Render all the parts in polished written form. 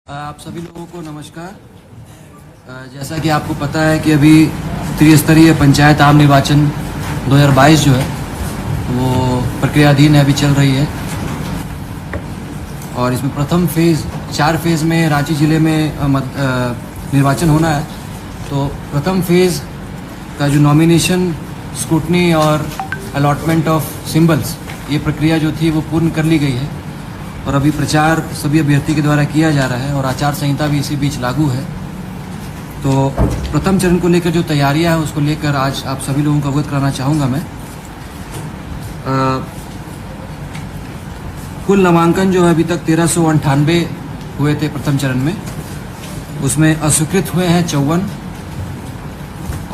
आप सभी लोगों को नमस्कार। जैसा कि आपको पता है कि अभी त्रिस्तरीय पंचायत आम निर्वाचन 2022 जो है वो प्रक्रियाधीन है, अभी चल रही है। और इसमें प्रथम फेज़ 4 फेज़ में रांची ज़िले में निर्वाचन होना है। तो प्रथम फेज़ का जो नॉमिनेशन, स्क्रूटनी और अलॉटमेंट ऑफ सिंबल्स, ये प्रक्रिया जो थी वो पूर्ण कर ली गई है और अभी प्रचार सभी अभ्यर्थी के द्वारा किया जा रहा है और आचार संहिता भी इसी बीच लागू है। तो प्रथम चरण को लेकर जो तैयारियां हैं उसको लेकर आज आप सभी लोगों को अवगत कराना चाहूँगा मैं। कुल नामांकन जो है अभी तक 1398 हुए थे प्रथम चरण में, उसमें अस्वीकृत हुए हैं 54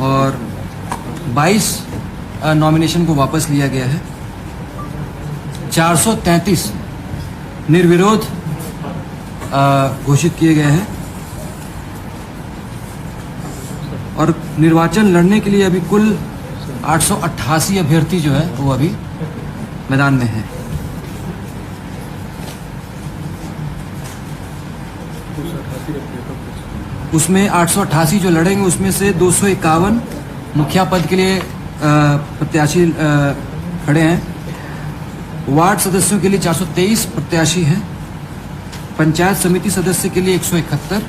और 22 नॉमिनेशन को वापस लिया गया है। 433 निर्विरोध घोषित किए गए हैं और निर्वाचन लड़ने के लिए अभी कुल 888 अभ्यर्थी जो है वो अभी मैदान में हैं। उसमें 888 जो लड़ेंगे उसमें से 251 मुखिया पद के लिए प्रत्याशी खड़े हैं। वार्ड सदस्यों के लिए 423 प्रत्याशी हैं। पंचायत समिति सदस्य के लिए 171,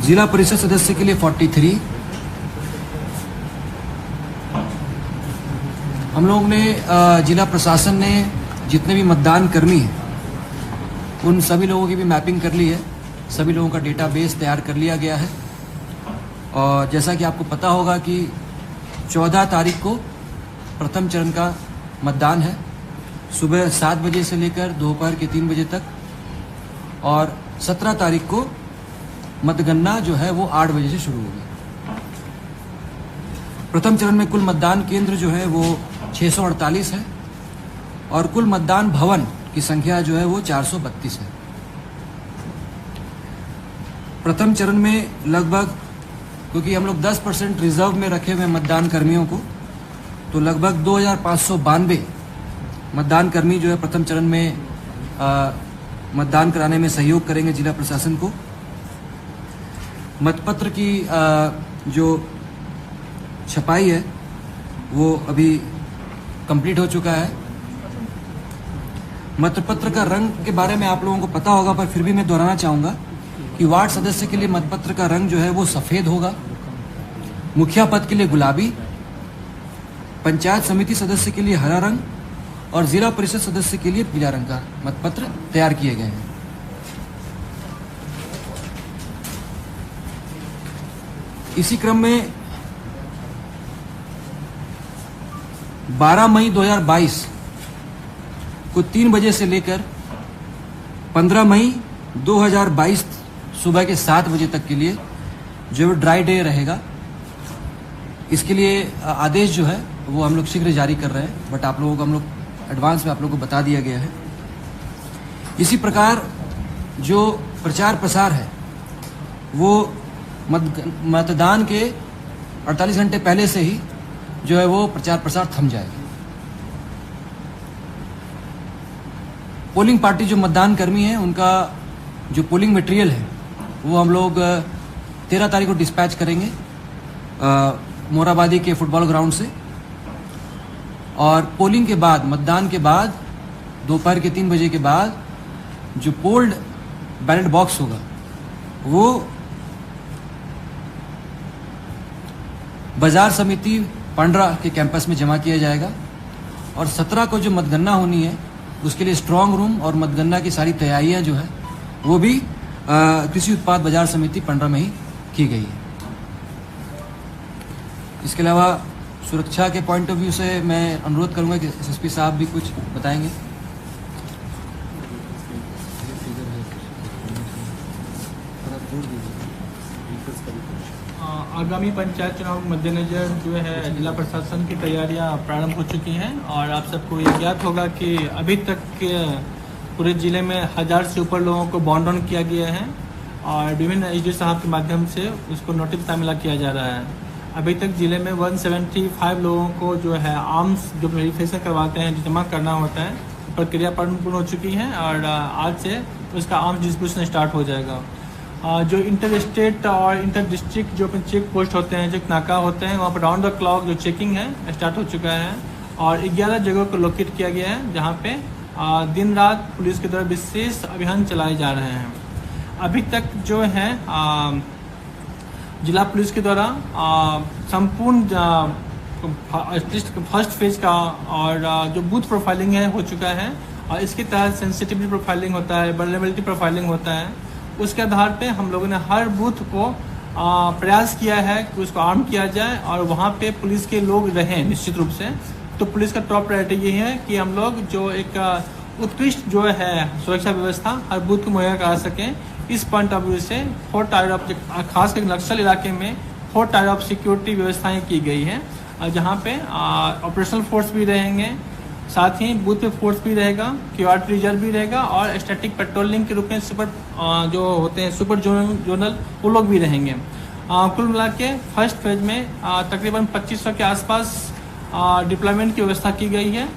जिला परिषद सदस्य के लिए 43। हम लोग ने जिला प्रशासन ने जितने भी मतदान कर्मी हैं उन सभी लोगों की भी मैपिंग कर ली है। सभी लोगों का डेटाबेस तैयार कर लिया गया है और जैसा कि आपको पता होगा कि 14 तारीख को प्रथम चरण का मतदान है, सुबह 7 बजे से लेकर दोपहर के 3 बजे तक, और 17 तारीख को मतगणना जो है वो 8 बजे से शुरू होगी। प्रथम चरण में कुल मतदान केंद्र जो है वो 648 है और कुल मतदान भवन की संख्या जो है वो 432 है। प्रथम चरण में लगभग, क्योंकि हम लोग 10% रिजर्व में रखे हुए मतदान कर्मियों को, तो लगभग 2592 मतदान कर्मी जो है प्रथम चरण में मतदान कराने में सहयोग करेंगे जिला प्रशासन को। मतपत्र की जो छपाई है वो अभी कंप्लीट हो चुका है। मतपत्र का रंग के बारे में आप लोगों को पता होगा, पर फिर भी मैं दोहराना चाहूँगा कि वार्ड सदस्य के लिए मतपत्र का रंग जो है वो सफ़ेद होगा, मुखिया पद के लिए गुलाबी, पंचायत समिति सदस्य के लिए हरा रंग और जिला परिषद सदस्य के लिए पीला रंग का मतपत्र तैयार किए गए हैं। इसी क्रम में 12 मई 2022 को 3 बजे से लेकर 15 मई 2022 सुबह के 7 बजे तक के लिए जो ड्राई डे रहेगा। इसके लिए आदेश जो है वो हम लोग शीघ्र जारी कर रहे हैं, बट आप लोगों को हम लोग एडवांस में आप लोगों को बता दिया गया है। इसी प्रकार जो प्रचार प्रसार है वो मतदान के 48 घंटे पहले से ही जो है वो प्रचार प्रसार थम जाएगा। पोलिंग पार्टी जो मतदान कर्मी हैं उनका जो पोलिंग मटेरियल है वो हम लोग 13 तारीख को डिस्पैच करेंगे मोराबादी के फुटबॉल ग्राउंड से, और पोलिंग के बाद, मतदान के बाद, दोपहर के 3 बजे के बाद जो पोल्ड बैलेट बॉक्स होगा वो बाजार समिति पंडरा के कैंपस में जमा किया जाएगा। और 17 को जो मतगणना होनी है उसके लिए स्ट्रांग रूम और मतगणना की सारी तैयारियां जो है वो भी कृषि उत्पाद बाजार समिति पंडरा में ही की गई है। इसके अलावा सुरक्षा के पॉइंट ऑफ व्यू से मैं अनुरोध करूंगा कि एसएसपी साहब भी कुछ बताएंगे। आगामी पंचायत चुनाव के मद्देनजर जो है जिला प्रशासन की तैयारियां प्रारंभ हो चुकी हैं और आप सबको ये ज्ञात होगा कि अभी तक पूरे ज़िले में 1000 से ऊपर लोगों को बॉन्ड ऑन किया गया है और विभिन्न एसडी साहब के माध्यम से उसको नोटिस तामीला किया जा रहा है। अभी तक ज़िले में 175 लोगों को जो है आर्म्स जो वेरिफिकेशन करवाते हैं, जो जमा करना होता है, प्रक्रिया पूर्ण हो चुकी है और आज से उसका आर्म्स डिस्ट्रीब्यूशन स्टार्ट हो जाएगा। जो इंटर स्टेट और इंटर डिस्ट्रिक्ट जो चेक पोस्ट होते हैं, जो नाका होते हैं, वहाँ पर राउंड द क्लॉक जो चेकिंग है स्टार्ट हो चुका है और 11 जगहों को लोकेट किया गया है जहाँ पे दिन रात पुलिस के द्वारा विशेष अभियान चलाए जा रहे हैं। अभी तक जो है जिला पुलिस के द्वारा संपूर्ण फर्स्ट फेज का और जो बूथ प्रोफाइलिंग है हो चुका है और इसके तहत सेंसिटिविटी प्रोफाइलिंग होता है, वल्नरेबिलिटी प्रोफाइलिंग होता है। उसके आधार पे हम लोगों ने हर बूथ को प्रयास किया है कि उसको आर्म किया जाए और वहाँ पे पुलिस के लोग रहें निश्चित रूप से। तो पुलिस का टॉप प्रायोरिटी ये है कि हम लोग जो एक उत्कृष्ट जो है सुरक्षा व्यवस्था हर बूथ को मुहैया करा सकें। इस पॉइंट ऑफ व्यू से 4 टायर ऑफ खासकर नक्सल इलाके में 4 टायर ऑफ सिक्योरिटी व्यवस्थाएं की गई हैं जहाँ पे ऑपरेशनल फोर्स भी रहेंगे, साथ ही बूथ पे फोर्स भी रहेगा, क्यूआर रिजर्व भी रहेगा और स्टैटिक पेट्रोलिंग के रूप में सुपर जो होते हैं सुपर जोनल वो लोग भी रहेंगे। कुल मिला के फर्स्ट फेज में तकरीबन 2500 के आसपास डिप्लॉयमेंट की व्यवस्था की गई है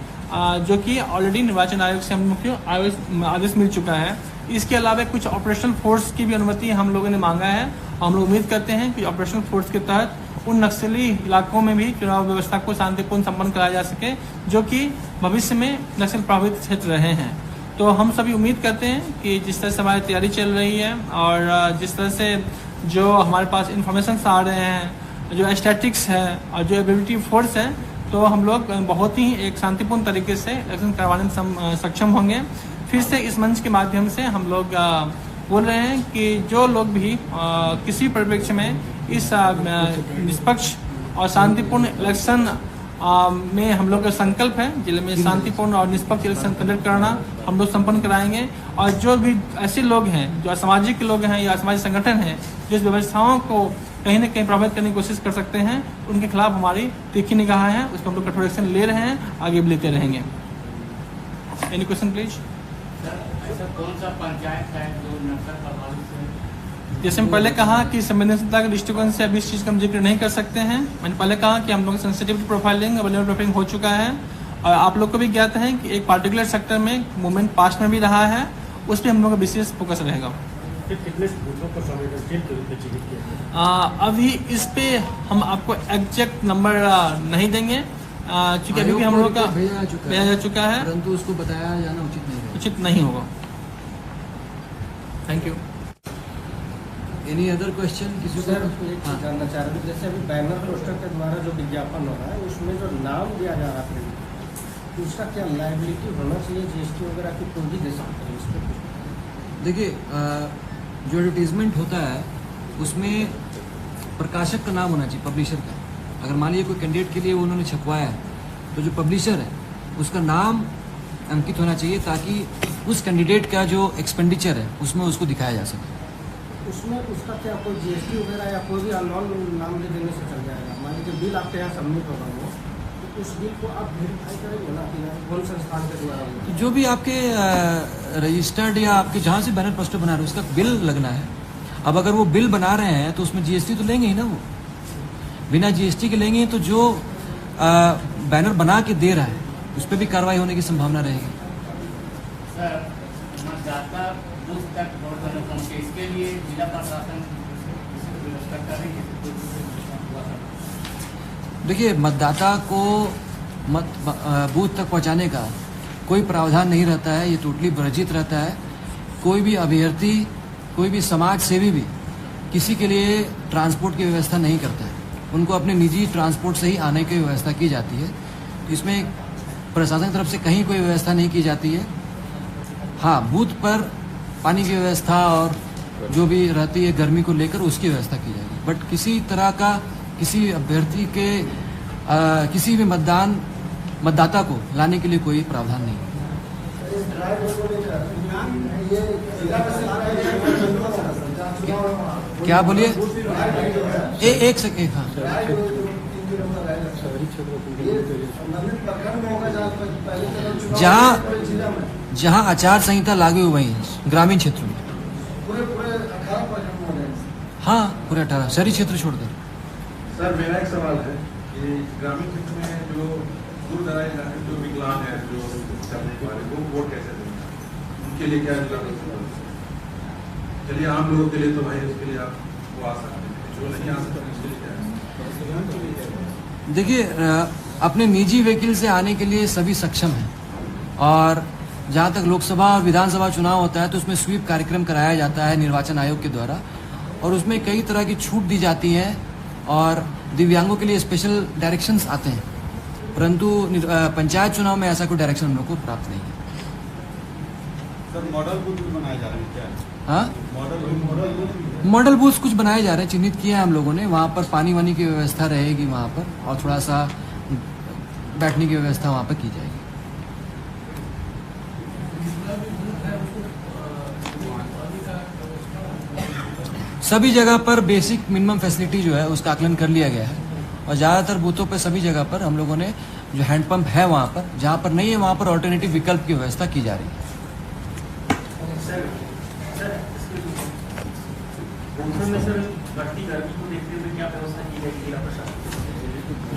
जो कि ऑलरेडी निर्वाचन आयोग से हम लोग को आदेश मिल चुका है। इसके अलावा कुछ ऑपरेशनल फोर्स की भी अनुमति हम लोगों ने मांगा है। हम लोग उम्मीद करते हैं कि ऑपरेशनल फोर्स के तहत उन नक्सली इलाकों में भी चुनाव व्यवस्था को शांतिपूर्ण संपन्न कराया जा सके जो कि भविष्य में नक्सल प्रभावित क्षेत्र रहे हैं। तो हम सभी उम्मीद करते हैं कि जिस तरह से हमारी तैयारी चल रही है और जिस तरह से जो हमारे पास इंफॉर्मेशन आ रहे हैं, जो स्टैटिक्स है और जो एबिलिटी फोर्स है, तो हम लोग बहुत ही एक शांतिपूर्ण तरीके से इलेक्शन करवाने में सक्षम होंगे। फिर से इस मंच के माध्यम से हम लोग बोल रहे हैं कि जो लोग भी किसी परिप्रेक्ष्य में इस निष्पक्ष और शांतिपूर्ण इलेक्शन में हम लोग का संकल्प है जिले में शांतिपूर्ण और निष्पक्ष इलेक्शन कंडक्ट कराना हम लोग संपन्न कराएंगे। और जो भी ऐसे लोग हैं जो असामाजिक लोग हैं या असामाजिक संगठन हैं जो इस व्यवस्थाओं को कहीं न कहीं प्रभावित करने की कोशिश कर सकते हैं, उनके खिलाफ हमारी तीखी निगाह है, उस पर हम लोग कठोर एक्शन ले रहे हैं, आगे भी लेते रहेंगे। Any question please. ऐसा कौन सा पंचायत है जो नक्सल प्रभावित है? जैसे हम पहले कहा कि संवेदनशीलता के दृष्टिकोण से अभी इस चीज़ का हम जिक्र नहीं कर सकते हैं। मैंने पहले कहा कि हम लोग सेंसिटिविटी प्रोफाइलिंग और प्रोफाइलिंग हो चुका है और आप लोग को भी ज्ञात है कि एक पार्टिकुलर सेक्टर में मूवमेंट पास्ट में भी रहा है, उस पर हम लोग का विशेष फोकस रहेगा। अभी इस पे हम आपको एग्जैक्ट नंबर नहीं देंगे क्योंकि अभी भी हम लोग का भेजा जा चुका है, परंतु उसको बताया जाना उचित नहीं होगा। Thank you. Any other question किसी को? जानना चाह रहे थे, जैसे अभी बैनर पोस्टर के द्वारा जो विज्ञापन हो रहा है उसमें जो नाम दिया जा रहा है उसका क्या लायबिलिटी होना चाहिए? जीएसटी वगैरह की कोई भी दे सकते हैं इस पर? देखिए, जो एडवर्टीजमेंट होता है उसमें प्रकाशक का नाम होना चाहिए, पब्लिशर का। अगर मान लीजिए कोई कैंडिडेट के लिए उन्होंने छपवाया है तो जो पब्लिशर है उसका नाम अंकित होना चाहिए ताकि उस कैंडिडेट का जो एक्सपेंडिचर है उसमें उसको दिखाया जा सके। उसमें उसका क्या कोई जीएसटी वगैरह या कोई भी अननोन नाम ले देने से चल जाएगा? मान लीजिए बिल आपके यहाँ सबमिट होगा वो, तो उस बिल को आप वेरीफाई करेंगे ना कि कौन संस्थान के द्वारा? जो भी आपके रजिस्टर्ड या आपके जहाँ से बैनर पोस्टर बना रहे हैं उसका बिल लगना है। अब अगर वो बिल बना रहे हैं तो उसमें जीएसटी तो लेंगे ही ना, वो बिना जीएसटी के लेंगे तो जो बैनर बना के दे रहा है उस पर भी कार्रवाई होने की संभावना रहेगी। सर, मतदाता बूथ तक वोट करने पहुंचे, इसके लिए जिला प्रशासन व्यवस्था कर रही है? देखिए, मतदाता को बूथ तक पहुंचाने का कोई प्रावधान नहीं रहता है, ये टोटली वर्जित रहता है। कोई भी अभ्यर्थी, कोई भी समाज सेवी भी किसी के लिए ट्रांसपोर्ट की व्यवस्था नहीं करता है, उनको अपने निजी ट्रांसपोर्ट से ही आने की व्यवस्था की जाती है। तो इसमें प्रशासन की तरफ से कहीं कोई व्यवस्था नहीं की जाती है। हाँ, बूथ पर पानी की व्यवस्था और जो भी रहती है गर्मी को लेकर उसकी व्यवस्था की जाएगी, बट किसी तरह का किसी अभ्यर्थी के किसी भी मतदाता को लाने के लिए कोई प्रावधान नहीं है। क्या बोलिए? एक सेकेंड। हाँ, जहाँ आचार संहिता लागू हुई है ग्रामीण क्षेत्रों में, हाँ पूरे 18 शहरी क्षेत्र छोड़कर। सर, मेरा एक सवाल है कि ग्रामीण क्षेत्र में जो दूर दराज इलाके जो विकलांग है, जो चलने वाले, वो वोट कैसे देंगे? उनके लिए क्या चलिए आम लोगों के लिए तो भाई उसके लिए आप वो आ सकते हैं, जो नहीं आ सकते उसके लिए क्या है? देखिए अपने निजी व्हीकल से आने के लिए सभी सक्षम हैं, और जहाँ तक लोकसभा और विधानसभा चुनाव होता है तो उसमें स्वीप कार्यक्रम कराया जाता है निर्वाचन आयोग के द्वारा, और उसमें कई तरह की छूट दी जाती है और दिव्यांगों के लिए स्पेशल डायरेक्शंस आते हैं, परंतु पंचायत चुनाव में ऐसा कोई डायरेक्शन हम लोग को प्राप्त नहीं है। सर मॉडल बूथ भी बनाए जा रहे हैं क्या? हाँ, मॉडल बूथ कुछ बनाए जा रहे हैं, चिन्हित किए हैं हम लोगों ने। वहाँ पर पानी वानी की व्यवस्था रहेगी वहाँ पर, और थोड़ा सा बैठने की व्यवस्था वहाँ पर की जाएगी। सभी जगह पर बेसिक मिनिमम फैसिलिटी जो है उसका आकलन कर लिया गया है, और ज़्यादातर बूथों पर सभी जगह पर हम लोगों ने जो हैंडपंप है वहाँ पर, जहाँ पर नहीं है वहाँ पर ऑल्टरनेटिव विकल्प की व्यवस्था की जा रही है।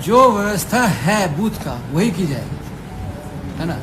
जो व्यवस्था है बूथ का वही की जाएगी, है ना।